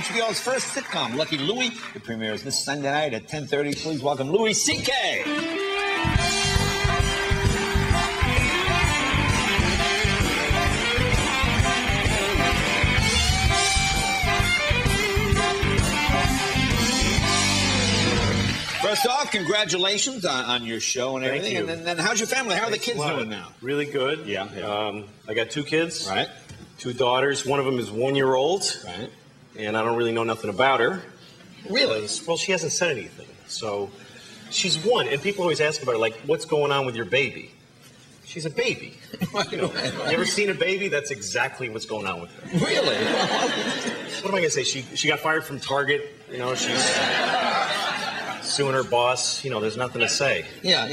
HBO's first sitcom, Lucky Louie. It premieres this Sunday night at 10:30. Please welcome Louie CK. First off, congratulations on your show and everything. Thank you. And then how's your family? How are the kids doing now? Really good. Yeah. I got 2 kids. Right. 2 daughters. One of them is 1-year-old. Right. And I don't really know nothing about her. Really? Well, she hasn't said anything. So she's 1. And people always ask about her, like, what's going on with your baby? She's a baby. You ever seen a baby? That's exactly what's going on with her. Really? What am I going to say? She got fired from Target. You know, she's suing her boss. You know, there's nothing to say. Yeah.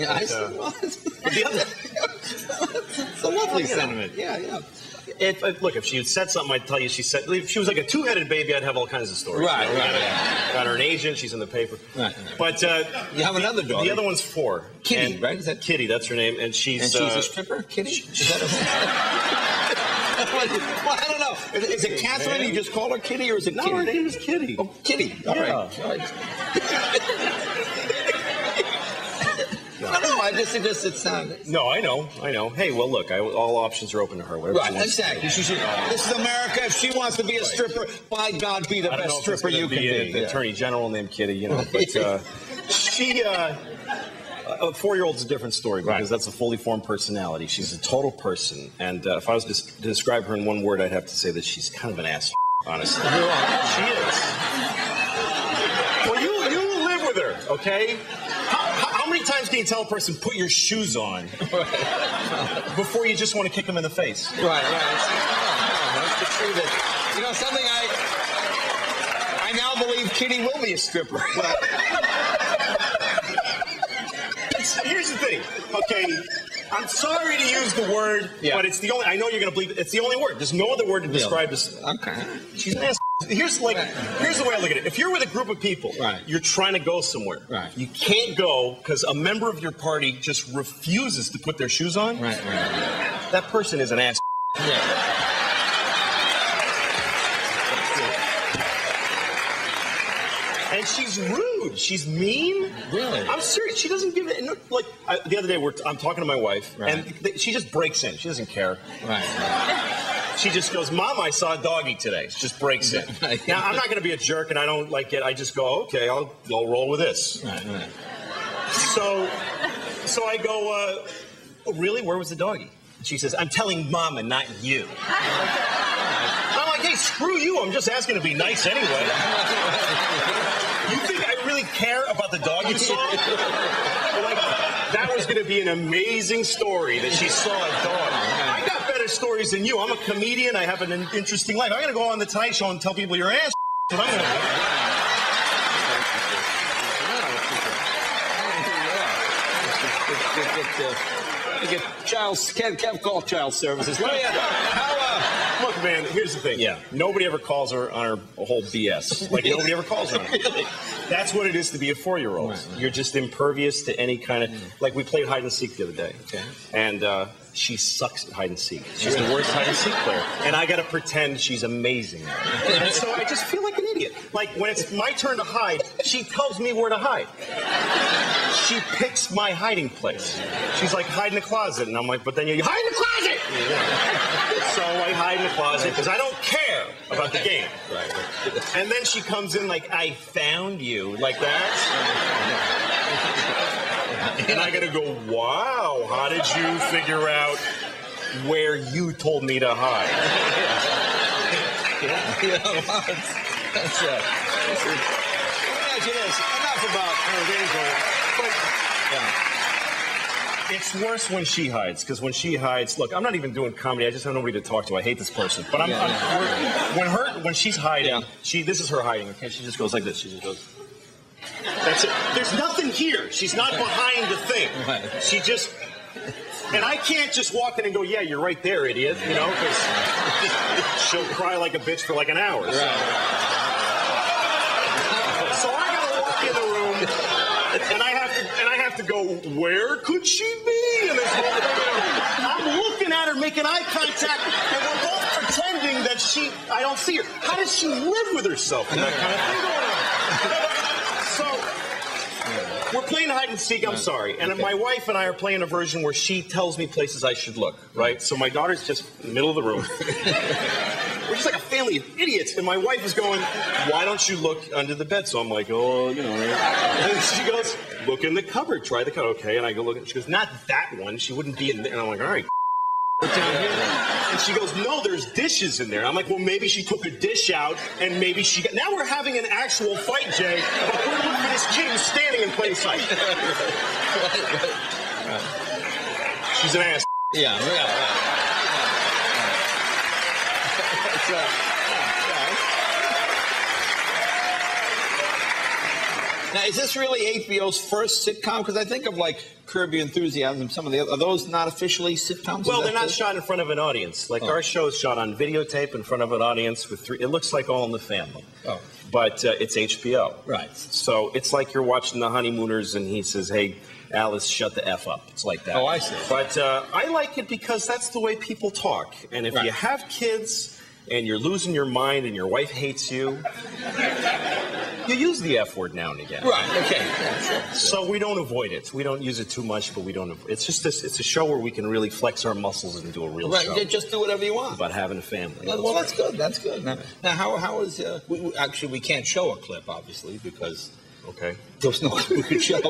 But, the other, it's a lovely sentiment. Yeah. Look, if she had said something, I'd tell you she said. If she was like a 2-headed baby, I'd have all kinds of stories. Right. Got her an agent. She's in the paper. Right. But you have another daughter. The other one's 4. Kitty, right? Is that Kitty? That's her name, and she's a stripper. Kitty? Is that well, I don't know. Is it Catherine? You just call her Kitty, or is it Kitty? No, her name is Kitty. Oh, Kitty. All right. All right. No, it sounded. No, I know. Hey, well, look, all options are open to her. Whatever right, she wants exactly. This is America. If she wants to be a stripper, by God, be the best stripper you can be. An attorney general named Kitty, you know. But she, a 4-year-old's a different story because that's a fully formed personality. She's a total person, and if I was to describe her in one word, I'd have to say that she's kind of an ass. Honestly, she is. Well, you live with her, okay? How many times can you tell a person, put your shoes on, before you just want to kick them in the face? Right. That's true that, you know, something I now believe Kitty will be a stripper. Here's the thing, okay? I'm sorry to use the word, but it's the only, I know you're going to believe it, it's the only word. There's no other word to describe this. Okay. She's an ass. Here's the way I look at it. If you're with a group of people, you're trying to go somewhere. Right. You can't go because a member of your party just refuses to put their shoes on. Right. That person is an ass. And she's rude. She's mean. Really? I'm serious. She doesn't give it. Like the other day, I'm talking to my wife, and she just breaks in. She doesn't care. Right. She just goes, "Mom, I saw a doggy today." She just breaks in. Now I'm not going to be a jerk, and I don't like it. I just go, "Okay, I'll roll with this." Right. So I go, "Oh, really? Where was the doggy?" And she says, "I'm telling Mama, not you." I'm like, "Hey, screw you! I'm just asking to be nice anyway." You think I really care about the dog you saw? Like, that was going to be an amazing story that she saw a dog. I got better stories than you. I'm a comedian. I have an interesting life. I'm going to go on the Tonight Show and tell people you're ass. What I'm going to do. Can't call child services. Look, man, here's the thing. Nobody ever calls her on her whole BS. Like, nobody ever calls her on it. Really? That's what it is to be a 4-year-old. Right. You're just impervious to any kind of... Like, we played hide and seek the other day. Okay. And she sucks at hide and seek. She's the worst hide and seek player. And I got to pretend she's amazing at it. And so I just feel like an idiot. Like, when it's my turn to hide, she tells me where to hide. She picks my hiding place. She's like, hide in the closet. And I'm like, but then you hide in the closet! So I hide in the closet because I don't care about the game. Right. And then she comes in like, I found you, like that. And I gotta go, wow, how did you figure out where you told me to hide? Enough about It's worse when she hides, because when she hides, look, I'm not even doing comedy. I just have nobody to talk to. I hate this person. But when she's hiding, this is her hiding, okay? She just goes like this. She just goes. That's it. There's nothing here. She's not behind the thing. She just, and I can't just walk in and go, yeah, you're right there, idiot, you know, because she'll cry like a bitch for like an hour. So I gotta walk in the room, and I have to go, where could she be? And I'm looking at her, making eye contact, and we're both pretending that I don't don't see her. How does she live with herself and that kind of thing going on? So we're playing hide and seek. I'm sorry, and my wife and I are playing a version where she tells me places I should look. Right. So my daughter's just in the middle of the room. We're just like a family of idiots, and my wife is going, "Why don't you look under the bed?" So I'm like, "Oh, you know." And she goes, "Look in the cupboard. Try the cupboard." Okay, and I go look. She goes, "Not that one. She wouldn't be in there." And I'm like, "All right." Down here. And she goes, "No, there's dishes in there." I'm like, "Well, maybe she took a dish out, and maybe she got." Now we're having an actual fight, Jay. But we're looking for this kid who's standing in plain sight. She's an ass. Yeah. Now, is this really HBO's first sitcom? Because I think of like Curb Your Enthusiasm, some of the other, are those not officially sitcoms? Well, they're not shot in front of an audience. Like our show is shot on videotape in front of an audience with it looks like All in the Family. Oh. But it's HBO. Right. So it's like you're watching The Honeymooners and he says, "Hey, Alice, shut the F up." It's like that. Oh, I see. But I like it because that's the way people talk. And if you have kids and you're losing your mind and your wife hates you, you use the F word now and again. Right, okay. Yeah, sure. So we don't avoid it. We don't use it too much, but we don't. It's just it's a show where we can really flex our muscles and do a real show. Right, just do whatever you want. About having a family. Well, that's good. That's good. Now how is... actually, we can't show a clip, obviously, because... Okay. There was no clip we could show. There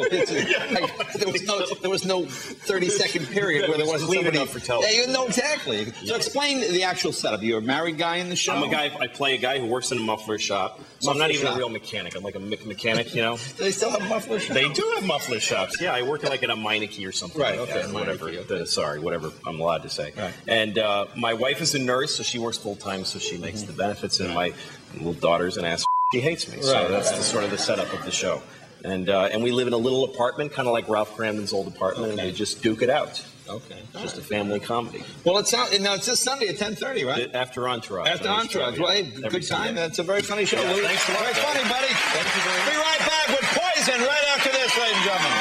was no 30-second period where there wasn't clean somebody... enough for television. Yeah, no, exactly. So explain the actual setup. You're a married guy in the show? I'm a guy. I play a guy who works in a muffler shop. So I'm not even a real mechanic. I'm like a mechanic, you know. Do they still have muffler shops? They do have muffler shops. Yeah, I work like in a Meineke or something. Right. Like Okay. That, whatever. Whatever I'm allowed to say. Right. And my wife is a nurse, so she works full time, so she makes the benefits. And my little daughter's an ass. She hates me. So that's the sort of the setup of the show. And we live in a little apartment, kind of like Ralph Cramden's old apartment, and we just duke it out. Okay. Just a family comedy. Well, it's this Sunday at 10:30, right? After Entourage. After Entourage. Well, hey, good time. That's a very funny show. Yeah, thanks a lot. Very funny, buddy. Thank you very much. Be right back with Poison right after this, ladies and gentlemen.